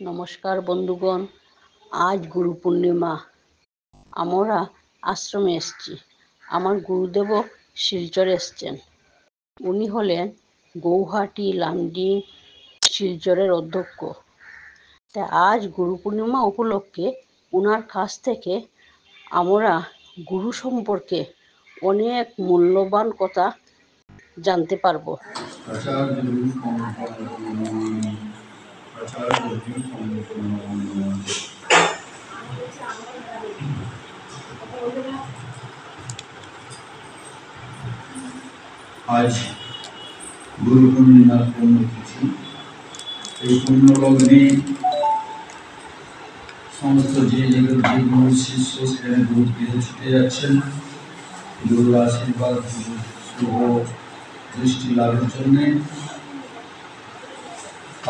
নমস্কার বন্ধুগণ, আজ গুরু পূর্ণিমা। আমরা আশ্রমে এসেছি। আমার গুরুদেবও শিলচরে এসছেন। উনি হলেন গৌহাটি লামডিং শিলচরের অধ্যক্ষ। তাই আজ গুরু পূর্ণিমা উপলক্ষে ওনার কাছ থেকে আমরা গুরু সম্পর্কে অনেক মূল্যবান কথা জানতে পারবো। আজ গুরু পূর্ণিমার পুণ্যতিথি। এই পুণ্যলগ্নে সমস্ত যে গুরু শিষ্য সেখানে গুরুর গৃহে ছুটে যাচ্ছেন গুরুর আশীর্বাদ শুভ দৃষ্টি লাভের জন্যে।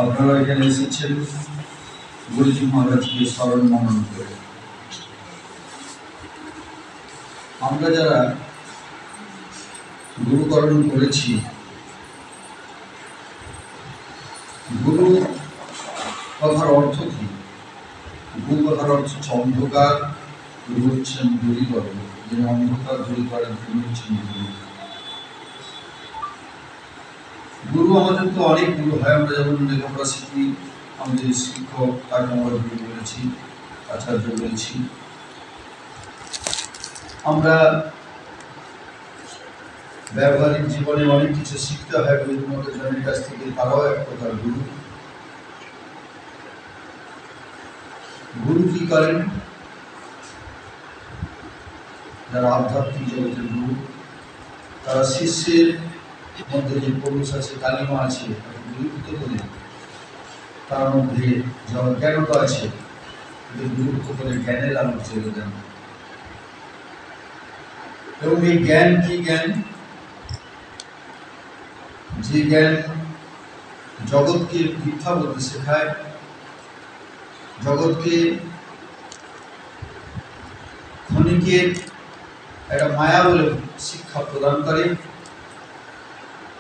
আপনারা এখানে এসেছেন গুরুজি মহারাজকে স্মরণ মনন করে। আমরা যারা গুরুকরণ করেছি, গুরু কথার অর্থ কি? গুরু কথার অর্থ হচ্ছে অন্ধকার, গুরু হচ্ছেন দূরীকরণ। যিনি অন্ধকার দূর করেন তিনি হচ্ছেন গুরু। গুরু আমাদের তো অনেক গুরু হয়। আমরা যেমন লেখাপড়া শিখি, আমাদের শিক্ষক তাকে আমরা গুরু বলেছি, আচার্য বলেছি। আমরা ব্যবহারিক জীবনে অনেক কিছু শিখতে হয় গুরুর মতো জনের কাছ থেকে, তারাও এক প্রকার গুরু। গুরু কি করেন? যারা আধ্যাত্মিক জগতের গুরু, তারা শিষ্যের মধ্যে যে পৌরুষ আছে, কালিমা আছে, গুরুত্ব করে তার মধ্যে যারা জ্ঞানতা আছে গুরুত্ব করে জ্ঞানের আলো ছেড়ে দেন। এবং এই জ্ঞান কি জ্ঞান? যে জ্ঞান জগৎকে মিথ্যা বলতে শেখায়, জগৎকে ক্ষণিকের একটা মায়া বলে শিক্ষা প্রদান করে,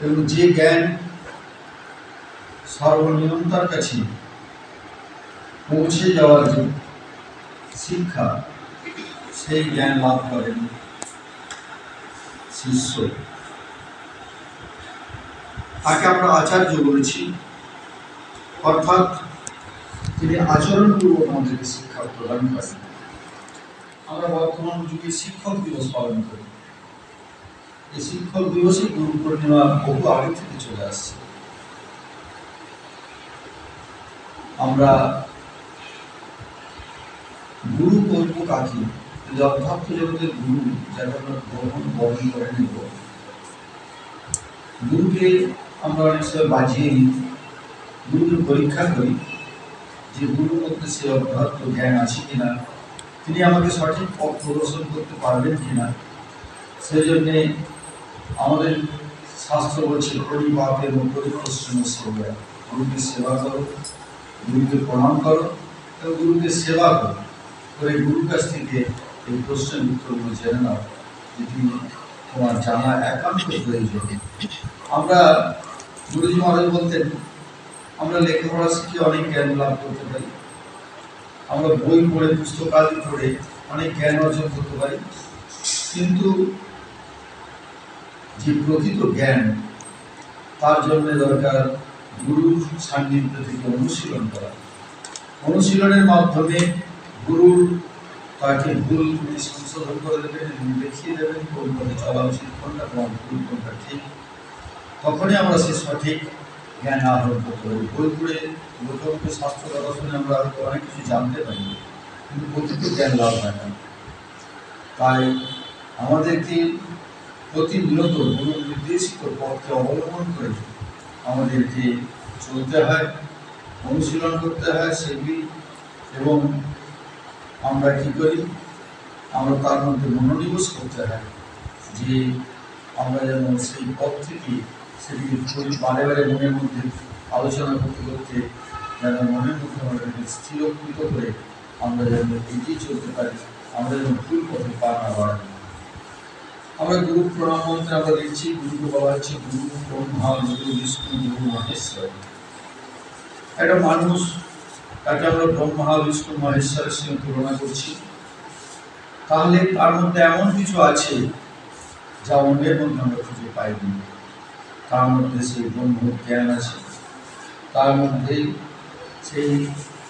এবং যে জ্ঞান সর্বনিয়ন্তার কাছে পৌঁছে যাওয়ার যে শিক্ষা, সেই জ্ঞান লাভ করেন শিষ্য। তাকে আমরা আচার্য বলেছি, অর্থাৎ তিনি আচরণপূর্বক আমাদেরকে শিক্ষা প্রদান করেন। আমরা বর্তমান যুগে শিক্ষক দিবস পালন করি। এই শিক্ষক দিবসে গুরু পূর্ণিমা বহু আগে থেকে চলে আসছে। আমরা গুরু করবো কাকে? যদি অধ্যাত্ম জগতের গুরু যাকে আমরা গ্রহণ বরণ করে নেব, গুরুকে আমরা অনেক সময় বাজিয়ে নিই, গুরুকে পরীক্ষা করি যে গুরুর মধ্যে সে অধ্যাত্ম জ্ঞান আছে কিনা, তিনি আমাকে সঠিক পথ প্রদর্শন করতে পারবেন কিনা। সেই জন্যে আমাদের শাস্ত্র বলছে পরিপাকের পরিশ্রম সেবা। গুরুকে সেবা করো, গুরুকে প্রণাম করো এবং গুরুকে সেবা করো, করে গুরুর কাছ থেকে এই প্রশ্নের উত্তরগুলো জেনে নাও, যেটি তোমার জানা একান্ত প্রয়োজন। আমরা গুরুজি মহারাজ বলতেন, আমরা লেখাপড়া শিখে অনেক জ্ঞান লাভ করতে পারি, আমরা বই পড়ে পুস্তকাদি পড়ে অনেক জ্ঞান অর্জন করতে পারি, কিন্তু যে প্রকৃত জ্ঞান তার জন্য দরকার গুরুর সান্নিধ্য থেকে অনুশীলন করা। অনুশীলনের মাধ্যমে গুরুর তাকে ভুল সংশোধন করে দেবেন এবং দেখিয়ে দেবেন কোন পথে চলা উচিত, কোনটা তোমার ভুল, কোনটা ঠিক। তখনই আমরা সে সঠিক জ্ঞান আহরণ করতে পারি। বই পড়ে লোককে শাস্ত্র কথা শুনে আমরা হয়তো অনেক কিছু জানতে পারি, কিন্তু প্রকৃত জ্ঞান লাভ হয় না। তাই আমাদেরকে প্রতিনিয়ত গুরু নির্দেশিত পথকে অবলম্বন করে আমাদেরকে চলতে হয়, অনুশীলন করতে হয় সেগুলি। এবং আমরা কী করি? আমরা তার মধ্যে মনোনিবেশ করতে হয় যে আমরা যেন সেই পথ থেকে সেটিকে বারে বারে মনের মধ্যে আলোচনা করতে করতে যেন মনের মধ্যে আমাদেরকে স্থিরকৃত করে আমরা যেন এগিয়ে চলতে পারি, আমরা যেন ভুল পথে পা না বাড়ি। আমরা গুরু প্রণাম মন্ত্রে আমরা দেখছি, গুরুকে বলা হচ্ছে গুরু ব্রহ্মা, গুরু বিষ্ণু, গুরু মহেশ্বর। একটা মানুষ তাকে আমরা ব্রহ্মা বিষ্ণু মহেশ্বরের সঙ্গে তুলনা করছি, তাহলে তার মধ্যে এমন কিছু আছে যা অন্যের মধ্যে আমরা খুঁজে পাইনি। তার মধ্যে সেই ব্রহ্ম জ্ঞান আছে, তার মধ্যে সেই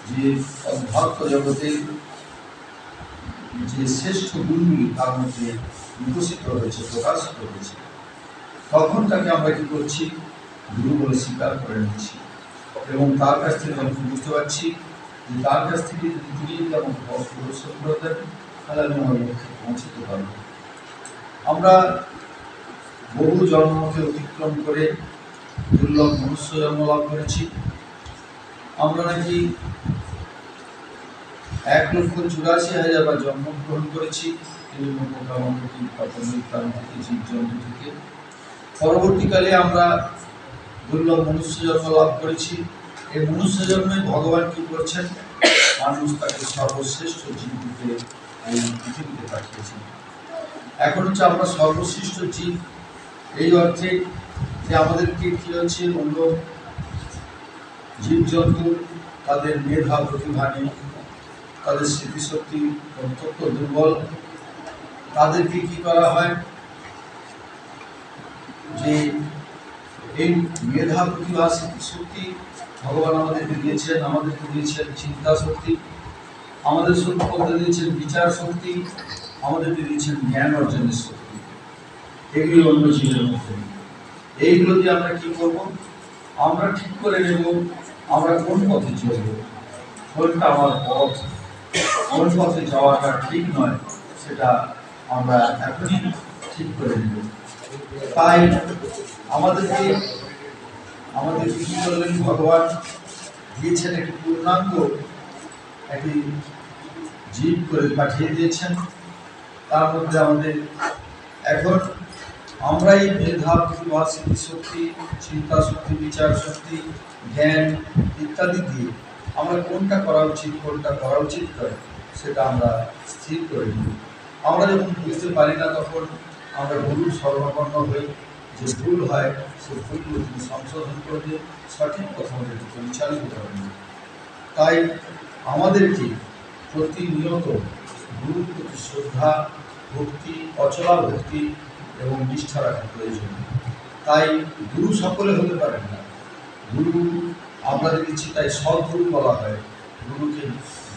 যে অধ্যাত্ম জগতের যে শ্রেষ্ঠ গুণগুলি তার মধ্যে বিকশিত হয়েছে, প্রকাশিত হয়েছে। তখন তাকে আমরা কি করছি? গুরু বলে স্বীকার করে নিচ্ছি, এবং তার কাছ থেকে আমি বুঝতে পারছি যে তার কাছ থেকে যদি তিনি আমাকে পথ প্রদর্শন করে দেন, তাহলে আমি আমার লক্ষ্যে পৌঁছতে পারব। আমরা বহু জন্মকে অতিক্রম করে দুর্লভ মনুষ্য জন্ম লাভ করেছি। আমরা নাকি 1,84,000 জন্মগ্রহণ করেছি বিভিন্ন পোকামাকড়, প্রাথমিক প্রাণ থেকে, জীবজন্তু থেকে। পরবর্তীকালে আমরা দুর্লভ মনুষ্য জন্ম লাভ করেছি। এই মনুষ্য জন্মে ভগবান কি করছেন? মানুষ তাকে সর্বশ্রেষ্ঠ জীবকে এই পৃথিবীতে পাঠিয়েছেন। এখন হচ্ছে আমরা সর্বশ্রেষ্ঠ জীব এই অর্থে যে আমাদেরকে কি হচ্ছে, অন্য জীবজন্তু তাদের মেধা প্রতিভা নেই, তাদের স্মৃতিশক্তি অত্যন্ত দুর্বল। তাদেরকে কি করা হয় যে এই মেধা প্রতিভা স্মৃতিশক্তি ভগবান আমাদেরকে দিয়েছেন, আমাদেরকে দিয়েছেন চিন্তা শক্তি, আমাদের মধ্যে দিয়েছেন বিচার শক্তি, আমাদেরকে দিয়েছেন জ্ঞান অর্জনের শক্তি। এগুলি অন্য জীবের মধ্যে। এইগুলো দিয়ে আমরা কি করব? আমরা ঠিক করে নেব আমরা কোন পথে চলব, কোনটা আমার পথ, কোন পথে যাওয়াটা ঠিক নয়, সেটা আমরা এখনই ঠিক করে নেব। তাই আমাদেরকে কি করলেন? ভগবান দিয়েছেন একটি পূর্ণাঙ্গ একটি জীব করে পাঠিয়ে দিয়েছেন। তার মধ্যে আমাদের এখন আমরা এই মেধা প্রতিভা স্মৃতিশক্তি, চিন্তা শক্তি, বিচার শক্তি, জ্ঞান ইত্যাদি দিয়ে আমরা কোনটা করা উচিত, কোনটা করা উচিত নয়, সেটা আমরা স্থির করে নিই। আমরা যখন বুঝতে পারি না, তখন আমরা গুরুর শরণাপন্ন হই। যে ভুল হয় সে ভুলগুলো তিনি সংশোধন করে দিয়ে সঠিক পথ আমাদেরকে পরিচালিত করেন। তাই আমাদেরকে প্রতিনিয়ত গুরুর প্রতি শ্রদ্ধা, ভক্তি, অচলা ভক্তি এবং নিষ্ঠা রাখা প্রয়োজন। তাই গুরু সকলে হতে পারেন না। গুরু আমরা দেখেছি, তাই সদ্গুরু বলা হয়। গুরুকে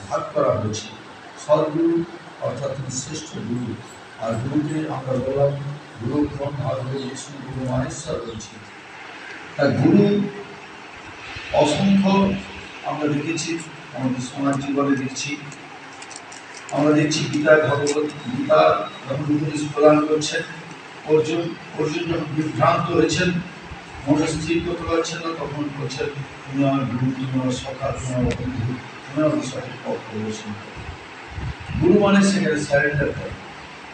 ভাগ করা হয়েছে। সদ্গুরু অর্থাৎ তিনি শ্রেষ্ঠ গুরু, আর গুরুকে আমরা বললাম গুরু ব্রহ্মা, গুরু বিষ্ণু, গুরু মহেশ্বর বলছি। তা গুরু অসংখ্য আমরা দেখেছি, আমাদের সমাজ জীবনে দেখছি। আমরা দেখছি গীতায় ভগবত গীতা যখন উপদেশ প্রদান করছেন, অর্জুন যখন বিভ্রান্ত হয়েছেন, মনে স্থির করতে পারছেন না, তখন বলছেন তুমি আমার গুরু, তুমি আমার সখা, তুমি আমার বন্ধু, তুমি আমার সঠিক পথ প্রদর্শন করো। গুরু মানে সেখানে স্যারেন্ডার করে,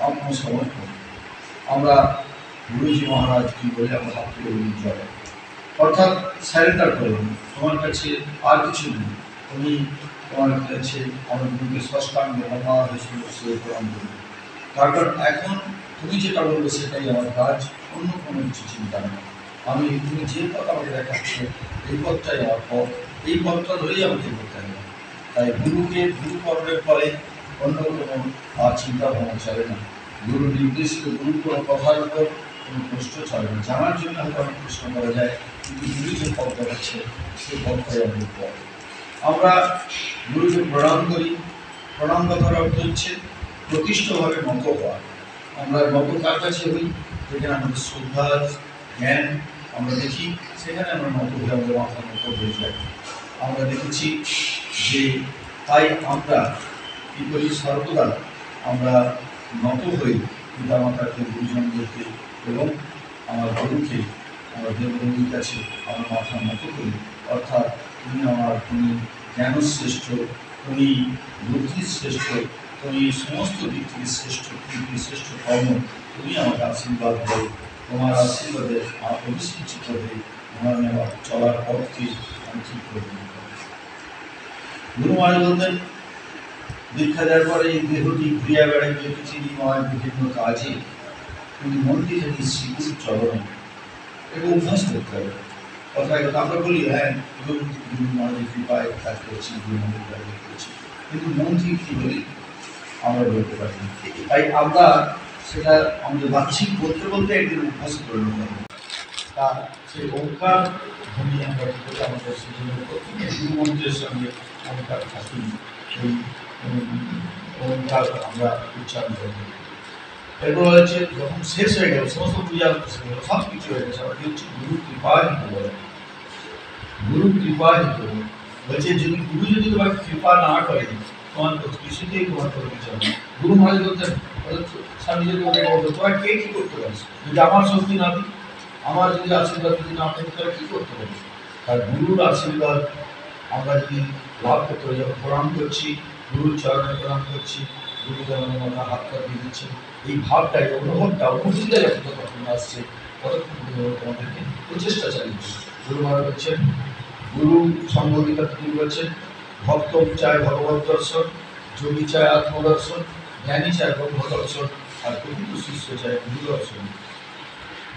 আত্মসমর্পণ। আমরা গুরুজি মহারাজ কি বলে আমরা হাত থেকে জয়, অর্থাৎ স্যারেন্ডার করুন। তোমার কাছে আর কিছু নেই, তুমি তোমার কাছে আমার গুরুকে ষষ্ঠাঙ্গে প্রণাম করবে। তার কারণ এখন তুমি যেটা বলবে সেটাই আমার কাজ, অন্য কোনো কিছু চিন্তা নেই। তুমি যে পথ আমাকে দেখাচ্ছে এই পথটাই আমার পথ, এই পথটা ধরেই আমাকে করতে হবে। তাই গুরুকে গুরু কর্মের ফলে অন্য কোনো আর চিন্তা ভাবনা চলে না। গুরু নির্দেশিত গুরু কোনো কথার উপর কোনো প্রশ্ন চলে না। জানার জন্য হয়তো অনেক প্রশ্ন করা যায়, কিন্তু গুরু যে পথ দেখাচ্ছে সেই পথটাই আমাদের পথ। আমরা গুরুকে প্রণাম করি। প্রণাম কথার অর্থ হচ্ছে প্রতিষ্ঠভাবে নত হওয়া। আমরা নত কার কাছে হই? যেখানে আমাদের শ্রদ্ধা জ্ঞান আমরা দেখি, সেখানে আমরা নত হয়ে আমাদের মাথা নত হয়ে যাই। আমরা দেখেছি যে তাই আমরা কী করি? সর্বদা আমরা নত হই পিতা মাতাকে, গুরুজনদেরকে এবং আমার গুরুকে, আমার দেববন্ধুর কাছে আমার মাথা নত করি। অর্থাৎ তুমি জ্ঞানশ্রেষ্ঠ, তুমি বুদ্ধির শ্রেষ্ঠ, তুমি সমস্ত দিক থেকে শ্রেষ্ঠ, তুমি শ্রেষ্ঠ কর্ম, তুমি আমাকে আশীর্বাদ দাও। তোমার আশীর্বাদে আমার অভিষিঞ্চিত হয়ে তোমার আমার চলার পথকে আমি ঠিক করে দিতে পারি। গুরু মহারাজ বলতেন, দীক্ষা দেওয়ার পরে এই দেহটি ক্রিয়া বেড়াইবে পৃথিবীময় বিভিন্ন কাজে, কিন্তু মন্দিরে শ্রীগুরুর চরণে এবং অভ্যাস করতে হবে। কথায় কথা আমরা বলি হ্যাঁ গুরু আমাদের কৃপায় কাজ করেছি, গুরু আমাদের কাজ করেছি, কিন্তু মন থেকে কি বলি আমরা বলতে পারি। তাই আমরা সেটা আমাদের বাহ্যিক বলতে বলতে একদিন অভ্যাস করে নেব। তা সেই ওঙ্কার ধ্বনি আমরা কি করি আমাদের সেজন্য প্রথমে গুরুমন্ত্রের সঙ্গে ওঙ্কার থাকি, সেই ওঙ্কার আমরা উচ্চারণ করি। এরপর হচ্ছে যখন শেষ হয়ে গেল, সমস্ত পূজা শেষ হয়ে গেল, সব কিছু হয়ে গেছে, আমাকে হচ্ছে গুরু কৃপায় দিতে বলে। গুরু কৃপায় দিতে বলে বলছে যদি গুরু যদি তোমার কৃপা না করে তোমার কিছুতেই তোমার কোনো কিছু হবে। গুরু মহারাজ বলতেন স্বামী যদি ওকে বলতো তোমার কে কি করতে পারিস, যদি আমার শক্তি না দিই, আমার যদি আশীর্বাদ যদি না থাকে তাহলে কি করতে পারিস। আর গুরুর আশীর্বাদ আমরা যদি লাভ করতে পারি, যখন প্রণাম করছি গুরুর চরণে প্রণাম করছি, গুরু যেমন মাথা হাতটা দিয়ে দিচ্ছে, এই ভাবটা এই অনুভবটা অনুভূতিটা যতক্ষণ আসছে ততক্ষণ তোমাদেরকে প্রচেষ্টা চালিয়েছে। গুরু মহারাজ বলছেন গুরু সম্বোধিতা তিনি বলছেন ভক্ত চায় ভগবত দর্শন, যোগী চায় আত্মদর্শন, জ্ঞানী চায় ব্রহ্ম দর্শন, আর প্রকৃত শিষ্য চায় গুরু দর্শন।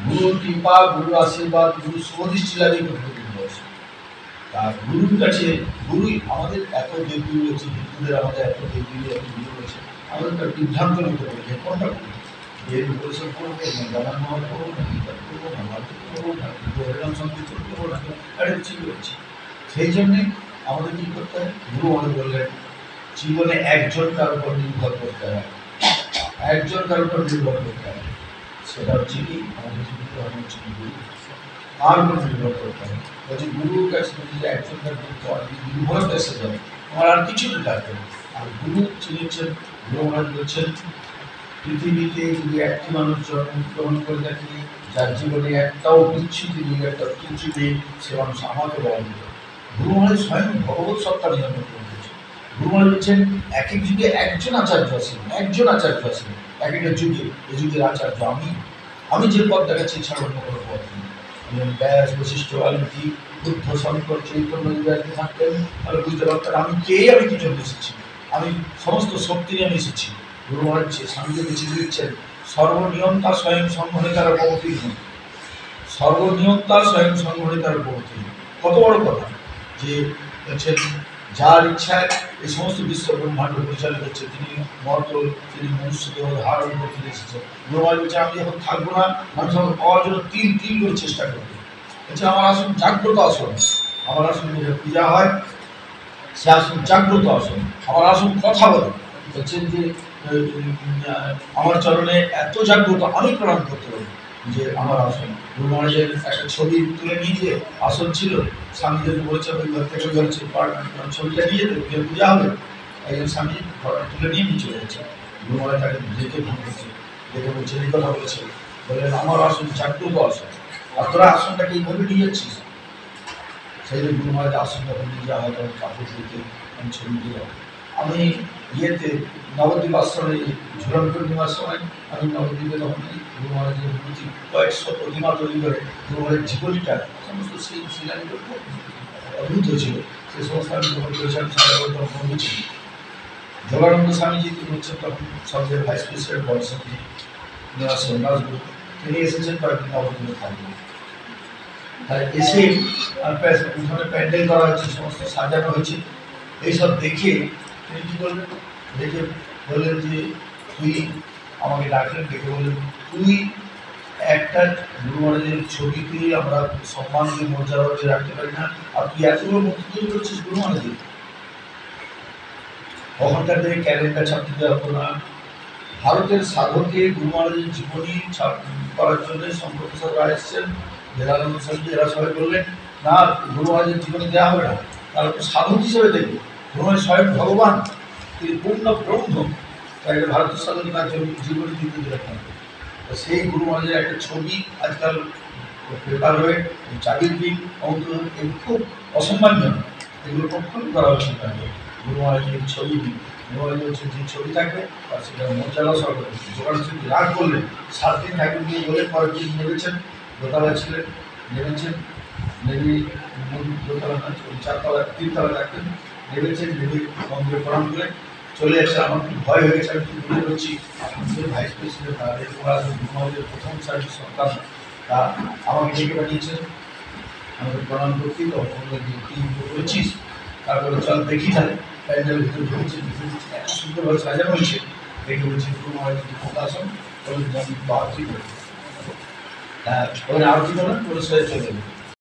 গুরুর কৃপা, গুরুর আশীর্বাদ, গুরু সুদৃষ্টি লাগে প্রকৃত দর্শন। আর গুরুর কাছে গুরুই আমাদের এত দেবগুরু রয়েছে, হিন্দুদের আমাদের এত দেবগুরু এত গুরু রয়েছে, আমাদের তার বিভ্রান্ত নিতে পারি যে কোনটা করবো, এর পরিশ্রম করবো না গান মহল করবো না গীতা করবো না ভারত করবো না হরিনাম সংকীর্তন করবো না, আরে কিছু করছি। সেই জন্যে আমাদের কী করতে হয়, গুরু আমাদের বললেন জীবনে একজন কার উপর নির্ভর করতে হয়, একজন কার উপর নির্ভর করতে হয়, সেটা হচ্ছে কি আমাদের জীবিত হচ্ছে গুরু, তার উপর নির্ভর করতে হবে। বলছি গুরুর কাছে যদি একজন নির্ভর এসে যাবে আমার আর কিছু লাগবে না। আর গুরু চিনেছেন, গুরু মহারাজ বলছেন পৃথিবীতে যদি একটি মানুষ জন্মগ্রহণ করে থাকে যার জীবনে একটাও বিচ্ছুতি নেই, একটা ত্রুটি নেই, সে মানুষ আমাকে বলা দিল। গুরু মহারাজ স্বয়ং ভগবত সত্তা নিয়ন্ত্রণ করেছেন। গুরু মহারাজ বলছেন এক এক যুগে একজন আচার্য আছেন, একজন আচার্য আছেন, এক একটা যুগে এই যুগের আচার্য আমি যে পথ দেখাচ্ছি ছাড়া অন্য কোনো পথ নেই। ব্যাস বৈশিষ্ট্য আলুকি বুদ্ধ শঙ্কর চৈতন্য যদি থাকতেন তাহলে বুঝতে পারতেন আমি কে, আমি কি জন্য এসেছি, আমি সমস্ত শক্তি নিয়ে আমি এসেছি। গুরু মহারাজ স্বামীকে বেছে দিচ্ছেন সর্বনিয়ন্তা স্বয়ং সংহরিতার প্রগতি নেই, সর্বনিয়ন্তা স্বয়ং সংহরিতার প্রগতি নেই। কত বড় কথা যে হচ্ছেন যার ইচ্ছায় এই সমস্ত বিশ্ব ব্রহ্মাণ্ড পরিচালিত হচ্ছে, তিনি মর্ত, তিনি মনুষ্যকে ধারণ করতে এসেছেন। গুরু মহারাজ বলছে আমি যখন থাকবো না মানুষ আমাকে পাওয়ার জন্য তিল তিল করে চেষ্টা করবে। বলছে আমার আসন জাগ্রত আসন, আমার আসন পূজা হয় সে আসন জাগ্রত আসন, আমার আসন কথা বলে। বলছেন যে আমার চরণে এত জাগ্রত আমি প্রণাম করতে পারি যে আমার আসন। গুরু মহারাজের একটা ছবি তুলে নিয়ে যে আসন ছিল, স্বামী যদি বলেছে ওই ঘর থেকে বলছে ছবিটা নিয়ে যেতে পূজা হবে, একজন স্বামী তুলে নিয়ে নিয়ে চলে যাচ্ছে। গুরু মহারাজ তাকে দেখে ভাঙছে, দেখে বলছে এই কথা বলেছে, বললেন আমার আসন জাগ্রত আসন, আর তোরা আসনটাকে এইভাবে নিয়ে যাচ্ছিস। সেই জন্য গুরু মহারাজ আসন যখন নিয়ে যাওয়া হয় তখন কাপড় দিতে আমি ছবি দিলাম। আমি ইয়েতে নবদ্বীপ আশ্রমে ঝুলন পূর্ণিমার সময় আমি নবদ্বীপে তখন গুরু মহারাজের প্রতি কয়েকশো প্রতিমা তৈরি করে গুরু মহারাজের জীবনীটা সমস্ত সেই শিলালিপি অদ্ভুত ছিল। সেই সমস্ত আমি যখন করেছিলাম সাধারণত বন্ধু ছিল। যোগানন্দ স্বামীজি তিনি হচ্ছেন তখন সবচেয়ে ভাইস প্রেসিডেন্ট বলছেন সন্ন্যাসগুরু, তিনি এসেছেন কয়েকদিন নবদ্বীপে থাকবেন। তাই এসে উঠানে প্যান্ডেল করা হয়েছে, সমস্ত সাজানো হয়েছে, এইসব দেখে তিনি কী করলেন, দেখে বললেন যে তুই আমাকে ডাকলেন, ডেকে বললেন তুই একটা গুরু মহারাজের ছবিতে আমরা সম্মান দিয়ে মর্যাদা দিয়ে রাখতে পারি না, আর তুই এতগুলো মূর্তি তৈরি করছিস গুরু মহারাজের। ওখানকার দিনে ক্যালেন্ডার ছাপতে দেওয়া হতো না, ভারতের সাধকে গুরু মহারাজের জীবনী করার জন্য শঙ্কর প্রসাদ রায় এসছেন, বেদানন্দ স্বামীজি এরা সবাই বললেন না গুরু মহারাজের জীবনী দেওয়া হবে না, তারা তো সাধক হিসেবে দেখবে, গুরু মহারাজ স্বয়ং ভগবান, তিনি পূর্ণ ব্রহ্ম, তাই ভারতের সাধকে তার জীবনী দিতে দিলেন। সেই গুরু মহারাজের একটা ছবি আজকাল পেপার হয়ে চাবির দিন এগুলো খুব অসম্মানীয়, এগুলো কখনই করা উচিত না। গুরু মহারাজের ছবি গুরু মহারাজ হচ্ছে যে ছবি থাকবে আর সেটা মর্যাদা সহকারে যোগান সিং রাগ করলেন, 7 দিন ঠাকুর দিয়ে বলে পরের দিন নেমেছেন, দোতলা ছিলেন, নেমেছেন, নেমে দোতলা না 4তলা 3তলা থাকতেন, নেমেছেন, নেমে মন্দিরে প্রণাম করে চলে যাচ্ছে। আমার খুব ভয় হয়ে গেছে, আমি খুব মনে করছি আমাদের ভাইস প্রেসিডেন্ট গুরু মহারাজের প্রথম সার্ভিস সন্তান, তা আমাকে ডেকে পাঠিয়েছেন। আমাদের প্রণাম করছি, তখন করেছিস, তারপরে চল দেখি তাহলে প্যান্ডেলের ভিতরে ঢুকছে, এত সুন্দরভাবে সাজানো হয়েছে, দেখে বলছি তোমার আসন করে বাড়তি করে, হ্যাঁ ওখানে আরতি করে করে সে চলে যাবে।